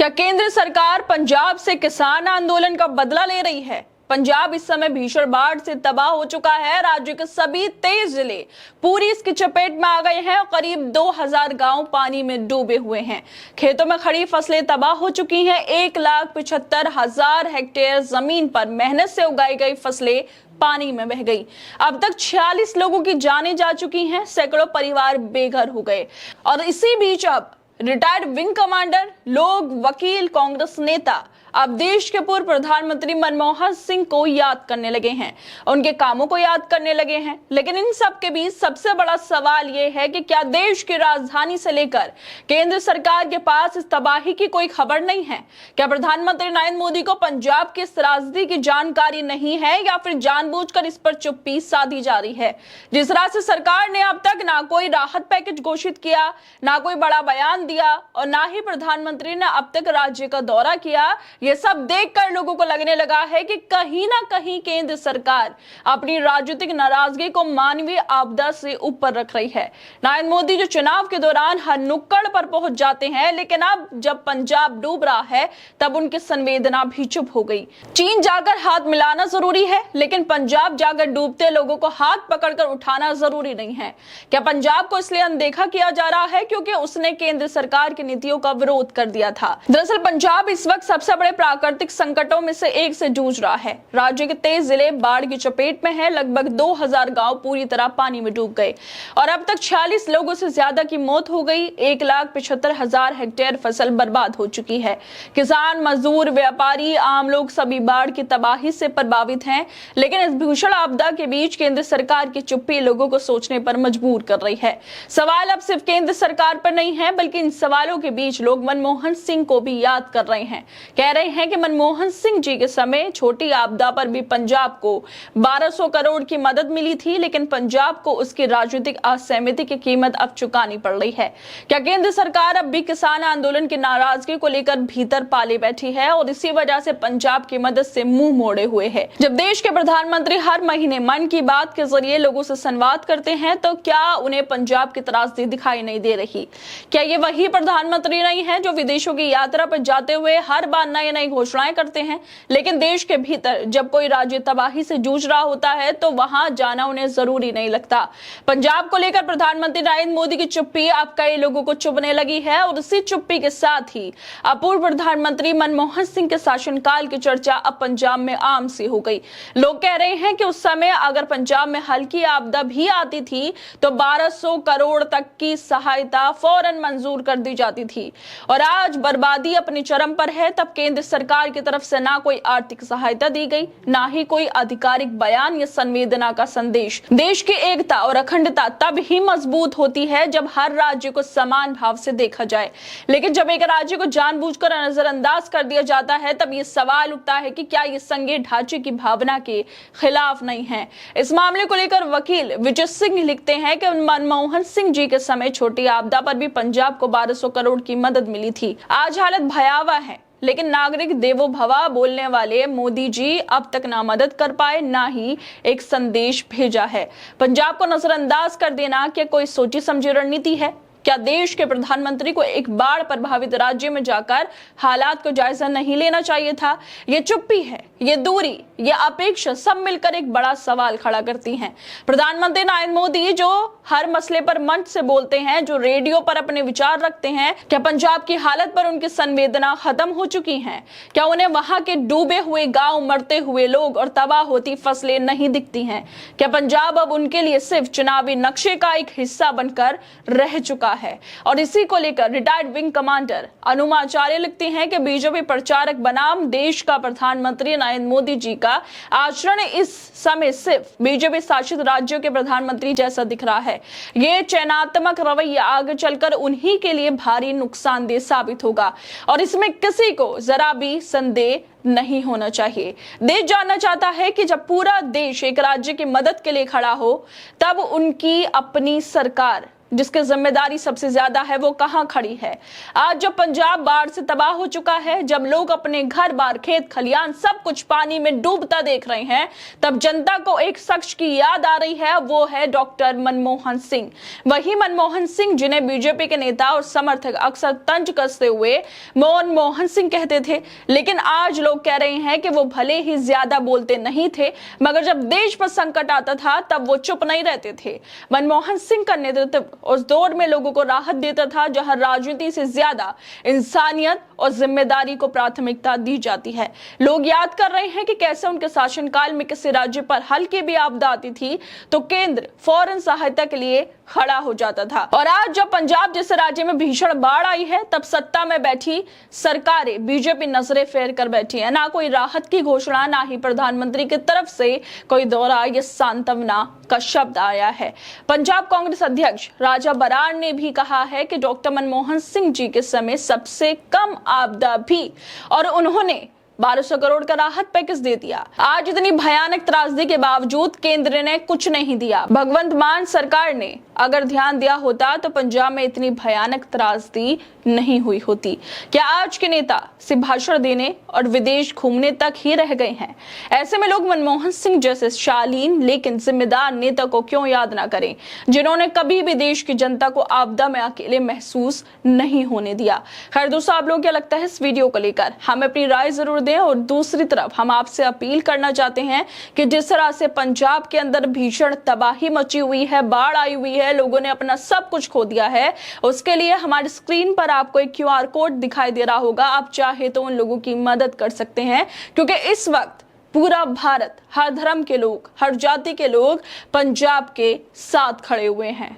क्या केंद्र सरकार पंजाब से किसान आंदोलन का बदला ले रही है? पंजाब इस समय भीषण बाढ़ से तबाह हो चुका है। राज्य के सभी 23 जिले पूरी इसकी चपेट में आ गए हैं और करीब 2000 गांव पानी में डूबे हुए हैं। खेतों में खड़ी फसलें तबाह हो चुकी हैं। 1,75,000 हेक्टेयर जमीन पर मेहनत से उगाई गई फसलें पानी में बह गई। अब तक 46 लोगों की जानें जा चुकी हैं। सैकड़ों परिवार बेघर हो गए। और इसी बीच अब रिटायर्ड विंग कमांडर, लोग, वकील, कांग्रेस नेता अब देश के पूर्व प्रधानमंत्री मनमोहन सिंह को याद करने लगे हैं, उनके कामों को याद करने लगे हैं। लेकिन इन सब के बीच सबसे बड़ा सवाल यह है कि क्या देश की राजधानी से लेकर केंद्र सरकार के पास इस तबाही की कोई खबर नहीं है? क्या प्रधानमंत्री नरेंद्र मोदी को पंजाब की इस त्रासदी की जानकारी नहीं है, या फिर जानबूझकर इस पर चुप्पी साधी जा रही है? जिस तरह से सरकार ने अब तक ना कोई राहत पैकेज घोषित किया, ना कोई बड़ा बयान दिया और ना ही प्रधानमंत्री ने अब तक राज्य का दौरा किया, ये सब देखकर लोगों को लगने लगा है कि कहीं ना कहीं केंद्र सरकार अपनी राजनीतिक नाराजगी को मानवीय आपदा से ऊपर रख रही है। नरेंद्र मोदी जो चुनाव के दौरान हर नुक्कड़ पर पहुंच जाते हैं, लेकिन अब जब पंजाब डूब रहा है तब उनकी संवेदना भी चुप हो गई। चीन जाकर हाथ मिलाना जरूरी है, लेकिन पंजाब जाकर डूबते लोगों को हाथ पकड़कर उठाना जरूरी नहीं है। क्या पंजाब को इसलिए अनदेखा किया जा रहा है क्योंकि उसने केंद्र सरकार की नीतियों का विरोध कर दिया था? दरअसल पंजाब इस वक्त सबसे बड़े प्राकृतिक संकटों में से एक से जूझ रहा है। राज्य के 23 जिले बाढ़ की चपेट में है। लगभग 2000 गांव पूरी तरह पानी में डूब गए और अब तक 46 लोगों से ज्यादा की मौत हो गई। 1,75,000 हेक्टेयर फसल बर्बाद हो चुकी है। किसान, मजदूर, व्यापारी, आम लोग सभी बाढ़ की तबाही से प्रभावित हैं। लेकिन इस भीषण आपदा के बीच केंद्र सरकार की चुप्पी लोगों को सोचने पर मजबूर कर रही है। सवाल अब सिर्फ केंद्र सरकार पर नहीं है, बल्कि इन सवालों के बीच लोग मनमोहन सिंह को भी याद कर रहे हैं। कह रहे हैं कि मनमोहन सिंह जी के समय छोटी आपदा पर भी पंजाब को 1200 करोड़ की मदद मिली थी, लेकिन पंजाब को उसकी राजनीतिक असहमति की कीमत अब चुकानी पड़ रही है। क्या केंद्र सरकार अब भी किसान आंदोलन की नाराजगी को लेकर भीतर पाले बैठी है और इसी वजह से पंजाब की मदद से मुंह मोड़े हुए है? जब देश के प्रधानमंत्री हर महीने मन की बात के जरिए लोगों से संवाद करते हैं, तो क्या उन्हें पंजाब की त्रासदी दिखाई नहीं दे रही? क्या ये वही प्रधानमंत्री नहीं है जो विदेशों की यात्रा पर जाते हुए हर बार नई घोषणाएं करते हैं, लेकिन देश के भीतर जब कोई राज्य तबाही से जूझ रहा होता है तो वहां जाना उन्हें जरूरी नहीं लगता? पंजाब को लेकर प्रधानमंत्री नरेंद्र मोदी की चुप्पी अब कई लोगों को चुभने लगी है और उसी चुप्पी के साथ ही अब पूर्व प्रधानमंत्री मनमोहन सिंह के शासनकाल की चर्चा अब पंजाब में आम सी हो गई। लोग कह रहे हैं कि उस समय अगर पंजाब में हल्की आपदा भी आती थी तो 1200 करोड़ तक की सहायता फौरन मंजूर कर दी जाती थी। और आज बर्बादी अपनी चरम पर है, तब केंद्र सरकार की तरफ से ना कोई आर्थिक सहायता दी गई, ना ही कोई आधिकारिक बयान या संवेदना का संदेश। देश की एकता और अखंडता तब ही मजबूत होती है जब हर राज्य को समान भाव से देखा जाए। लेकिन जब एक राज्य को जानबूझकर नजरअंदाज कर दिया जाता है, तब ये सवाल उठता है कि क्या ये संघीय ढांचे की भावना के खिलाफ नहीं है? इस मामले को लेकर वकील विजय सिंह लिखते हैं कि मनमोहन सिंह जी के समय छोटी आपदा पर भी पंजाब को 1200 करोड़ की मदद मिली थी। आज हालत भयावह है, लेकिन नागरिक देवो भवा बोलने वाले मोदी जी अब तक ना मदद कर पाए, ना ही एक संदेश भेजा है। पंजाब को नजरअंदाज कर देना क्या कोई सोची समझी रणनीति है? क्या देश के प्रधानमंत्री को एक बाढ़ प्रभावित राज्य में जाकर हालात को जायजा नहीं लेना चाहिए था? ये चुप्पी है, ये दूरी, ये अपेक्षा सब मिलकर एक बड़ा सवाल खड़ा करती हैं। प्रधानमंत्री नरेंद्र मोदी जो हर मसले पर मंच से बोलते हैं, जो रेडियो पर अपने विचार रखते हैं, क्या पंजाब की हालत पर उनकी संवेदना खत्म हो चुकी हैं? क्या उन्हें वहां के डूबे हुए गांव, मरते हुए लोग और तबाह होती फसलें नहीं दिखती हैं? क्या पंजाब अब उनके लिए सिर्फ चुनावी नक्शे का एक हिस्सा बनकर रह चुका है? और इसी को लेकर रिटायर्ड विंग कमांडर अनुमाचार्य लिखते हैं कि बीजेपी प्रचारक बनाम देश का प्रधानमंत्री नरेंद्र मोदी जी का आचरण इस समय सिर्फ बीजेपी शासित राज्यों के प्रधानमंत्री जैसा दिख रहा है। ये चयनात्मक रवैया आगे चलकर उन्हीं के लिए भारी नुकसानदेह साबित होगा और इसमें किसी को जरा भी संदेह नहीं होना चाहिए। देश जानना चाहता है कि जब पूरा देश एक राज्य की मदद के लिए खड़ा हो, तब उनकी अपनी सरकार जिसकी जिम्मेदारी सबसे ज्यादा है वो कहां खड़ी है। आज जब पंजाब बाढ़ से तबाह हो चुका है, जब लोग अपने घर बार खेत खलियान सब कुछ पानी में डूबता देख रहे हैं, तब जनता को एक शख्स की याद आ रही है, वो है डॉक्टर मनमोहन सिंह। वही मनमोहन सिंह जिन्हें बीजेपी के नेता और समर्थक अक्सर तंज कसते हुए मनमोहन सिंह कहते थे, लेकिन आज लोग कह रहे हैं कि वो भले ही ज्यादा बोलते नहीं थे, मगर जब देश पर संकट आता था तब वो चुप नहीं रहते थे। मनमोहन सिंह का नेतृत्व उस दौर में लोगों को राहत देता था जहां राजनीति से ज्यादा इंसानियत और जिम्मेदारी को प्राथमिकता दी जाती है। लोग याद कर रहे हैं कि कैसे उनके शासनकाल में किसी राज्य पर हल्की भी आपदा आती थी तो केंद्र फौरन सहायता के लिए खड़ा हो जाता था। और आज जब पंजाब जैसे राज्य में भीषण बाढ़ आई है, तब सत्ता में बैठी सरकारें बीजेपी नजरें फेर कर बैठी है। ना कोई राहत की घोषणा, ना ही प्रधानमंत्री की तरफ से कोई दौरा या सांत्वना का शब्द आया है। पंजाब कांग्रेस अध्यक्ष राजा बराड़ ने भी कहा है कि डॉक्टर मनमोहन सिंह जी के समय सबसे कम आपदा भी, और उन्होंने 1200 करोड़ का राहत पैकेज दे दिया। आज इतनी भयानक त्रासदी के बावजूद केंद्र ने कुछ नहीं दिया। भगवंत मान सरकार ने अगर ध्यान दिया होता तो पंजाब में इतनी भयानक त्रासदी नहीं हुई होती। क्या आज के नेता सिर्फ भाषण देने और विदेश घूमने तक ही रह गए हैं? ऐसे में लोग मनमोहन सिंह जैसे शालीन लेकिन जिम्मेदार नेता को क्यों याद ना करें, जिन्होंने कभी भी देश की जनता को आपदा में अकेले महसूस नहीं होने दिया। खैर दोस्तों, आप लोगों को क्या लगता है इस वीडियो को लेकर? हमें अपनी राय जरूर दें। और दूसरी तरफ हम आपसे अपील करना चाहते हैं कि जिस तरह से पंजाब के अंदर भीषण तबाही मची हुई है, बाढ़ आई हुई है, लोगों ने अपना सब कुछ खो दिया है, उसके लिए हमारी स्क्रीन पर आपको एक QR कोड दिखाई दे रहा होगा। आप चाहे तो उन लोगों की मदद कर सकते हैं, क्योंकि इस वक्त पूरा भारत, हर धर्म के लोग, हर जाति के लोग पंजाब के साथ खड़े हुए हैं।